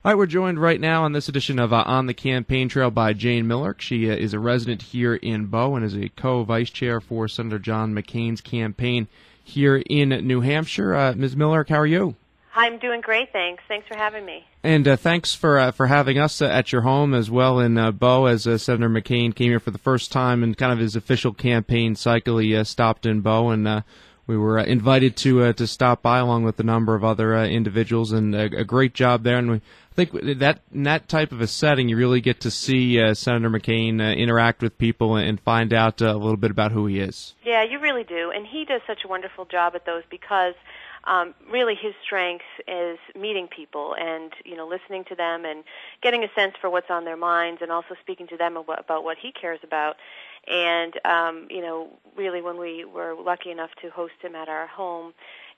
All right, we're joined right now on this edition of On the Campaign Trail by Jayne Millerick. She is a resident here in Bow and is a co-vice chair for Senator John McCain's campaign here in New Hampshire. Ms. Millerick, how are you? I'm doing great, thanks. Thanks for having me. And thanks for having us at your home as well in Bow, as Senator McCain came here for the first time in kind of his official campaign cycle. He stopped in Bow, and we were invited to stop by along with a number of other individuals, and a great job there. And we think that in that type of a setting, you really get to see Senator McCain interact with people and find out a little bit about who he is. Yeah, you really do. And he does such a wonderful job at those because really his strength is meeting people and, listening to them and getting a sense for what's on their minds and also speaking to them about what he cares about. And, really when we were lucky enough to host him at our home,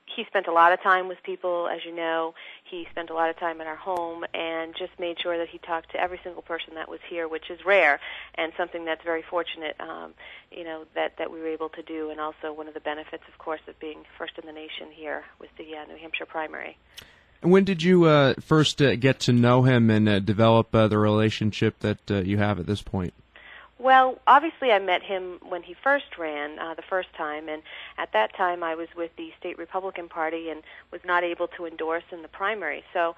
he spent a lot of time with people, as you know. He spent a lot of time in our home and just made sure that he talked to every single person that was here, which is rare and something that's very fortunate, that we were able to do, and also one of the benefits, of course, of being first in the nation here with the New Hampshire primary. When did you first get to know him and develop the relationship that you have at this point? Well, obviously I met him when he first ran the first time, and at that time I was with the state Republican Party and was not able to endorse in the primary. So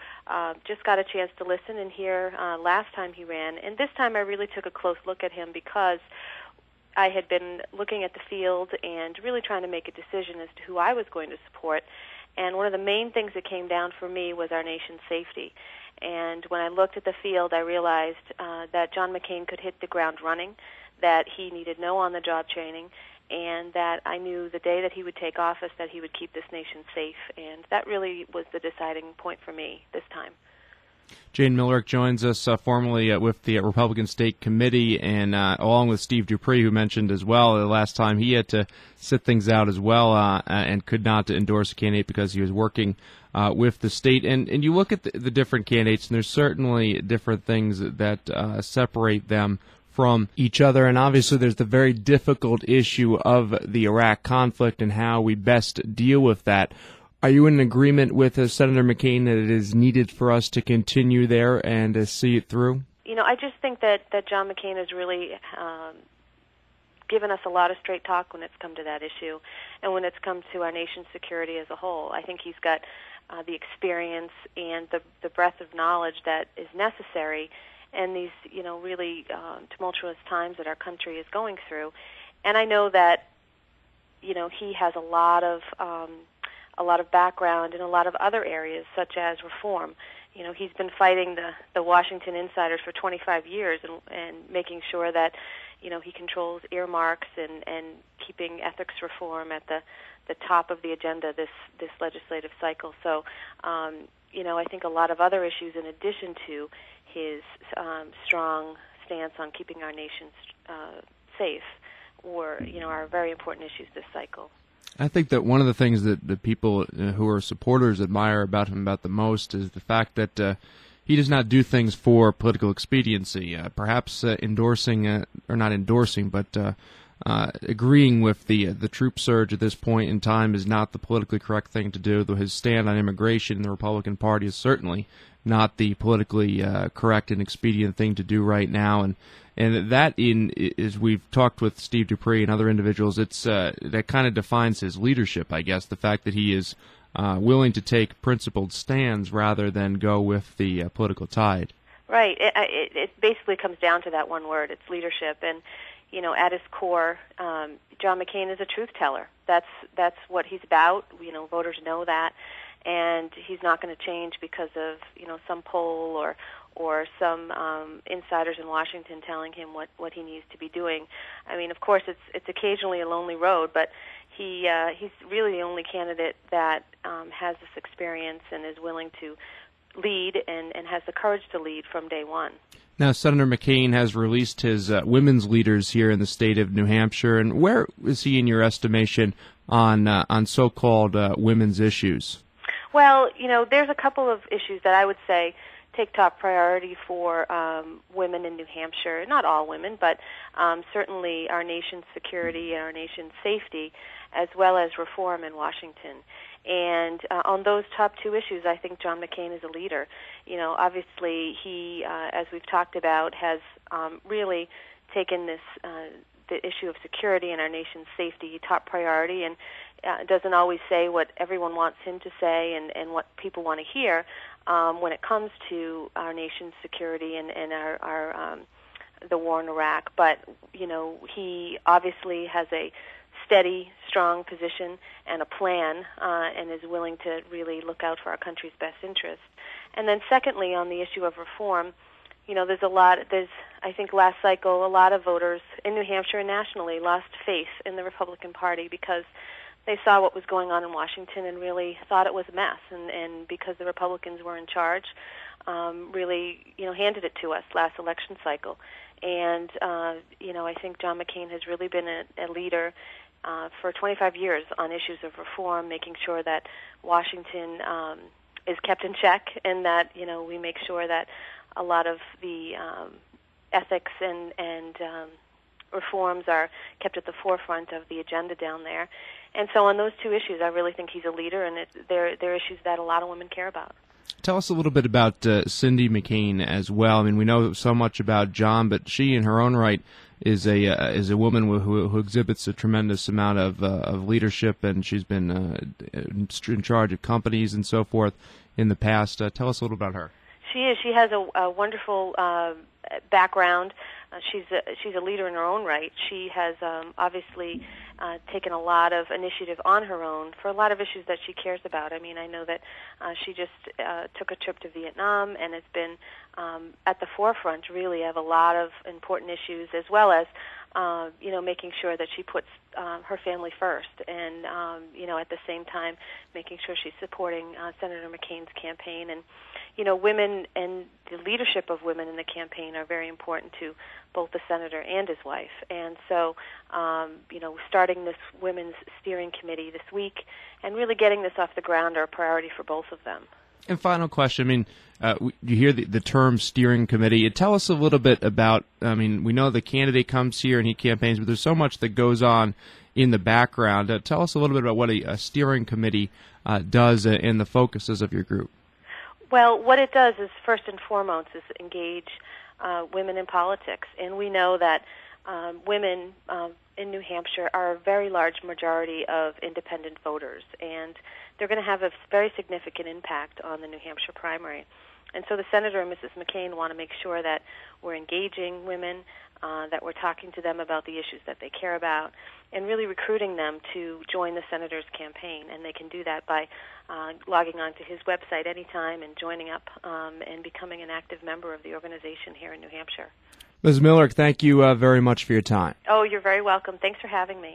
just got a chance to listen and hear last time he ran, and this time I really took a close look at him because I had been looking at the field and really trying to make a decision as to who I was going to support. And one of the main things that came down for me was our nation's safety. And when I looked at the field, I realized that John McCain could hit the ground running, that he needed no on-the-job training, and that I knew the day that he would take office that he would keep this nation safe. And that really was the deciding point for me this time. Jayne Millerick joins us formally with the Republican State Committee, and along with Steve Dupree, who mentioned as well the last time he had to sit things out as well and could not endorse a candidate because he was working with the state. And you look at the different candidates, and there's certainly different things that separate them from each other. And obviously there's the very difficult issue of the Iraq conflict and how we best deal with that. Are you in agreement with Senator McCain that it is needed for us to continue there and see it through? I just think that John McCain has really given us a lot of straight talk when it's come to that issue and when it's come to our nation's security as a whole. I think he's got the experience and the breadth of knowledge that is necessary in these, really tumultuous times that our country is going through. And I know that, he has a lot of background in a lot of other areas, such as reform. He's been fighting the Washington insiders for 25 years and making sure that, he controls earmarks and keeping ethics reform at the top of the agenda this legislative cycle. So, I think a lot of other issues in addition to his strong stance on keeping our nation safe are very important issues this cycle. I think that one of the things that the people who are supporters admire about him about the most is the fact that he does not do things for political expediency. Perhaps endorsing, or not endorsing, but agreeing with the troop surge at this point in time is not the politically correct thing to do, though his stand on immigration in the Republican Party is certainly not the politically correct and expedient thing to do right now. And that, as we've talked with Steve Dupree and other individuals, it's that kind of defines his leadership, I guess, the fact that he is willing to take principled stands rather than go with the political tide. Right. It basically comes down to that one word. It's leadership. And, at his core, John McCain is a truth teller. That's what he's about. Voters know that. And he's not going to change because of, some poll or some insiders in Washington telling him what he needs to be doing. I mean, of course, it's occasionally a lonely road, but he's really the only candidate that has this experience and is willing to lead and has the courage to lead from day one. Now, Senator McCain has released his women's leaders here in the state of New Hampshire, and where is he, in your estimation, on so-called women's issues? Well, there's a couple of issues that I would say take top priority for women in New Hampshire. Not all women, but certainly our nation's security and our nation's safety, as well as reform in Washington. And on those top two issues, I think John McCain is a leader. You know, obviously he, as we've talked about, has really taken this the issue of security and our nation's safety top priority, and doesn't always say what everyone wants him to say and what people want to hear when it comes to our nation's security and our the war in Iraq. But, you know, he obviously has a steady, strong position and a plan, and is willing to really look out for our country's best interest. And then secondly, on the issue of reform, you know, I think last cycle, a lot of voters in New Hampshire and nationally lost faith in the Republican Party because they saw what was going on in Washington and really thought it was a mess. And because the Republicans were in charge, really, you know, handed it to us last election cycle. And, you know, I think John McCain has really been a leader for 25 years on issues of reform, making sure that Washington is kept in check and that, you know, we make sure that a lot of the ethics and reforms are kept at the forefront of the agenda down there. And so on those two issues, I really think he's a leader, and they're issues that a lot of women care about. Tell us a little bit about Cindy McCain as well. I mean, we know so much about John, but she, in her own right, is a woman who exhibits a tremendous amount of leadership, and she's been in charge of companies and so forth in the past. Tell us a little about her. She is. She has a wonderful background. She's a leader in her own right. She has obviously taken a lot of initiative on her own for a lot of issues that she cares about. I mean, I know that she just took a trip to Vietnam and has been at the forefront, really, of a lot of important issues, as well as you know, making sure that she puts her family first, and you know, at the same time, making sure she's supporting Senator McCain's campaign. And you know, women and the leadership of women in the campaign are very important to both the senator and his wife. And so, you know, starting this women's steering committee this week and really getting this off the ground are a priority for both of them. And final question, I mean, you hear the term steering committee. Tell us a little bit about, I mean, we know the candidate comes here and he campaigns, but there's so much that goes on in the background. Tell us a little bit about what a steering committee does and the focuses of your group. Well, what it does is, first and foremost, is engage women in politics. And we know that women in New Hampshire are a very large majority of independent voters, and they're going to have a very significant impact on the New Hampshire primary. And so the Senator and Mrs. McCain want to make sure that we're engaging women, that we're talking to them about the issues that they care about, and really recruiting them to join the Senator's campaign. And they can do that by logging on to his website anytime and joining up and becoming an active member of the organization here in New Hampshire. Ms. Millerick, thank you very much for your time. Oh, you're very welcome. Thanks for having me.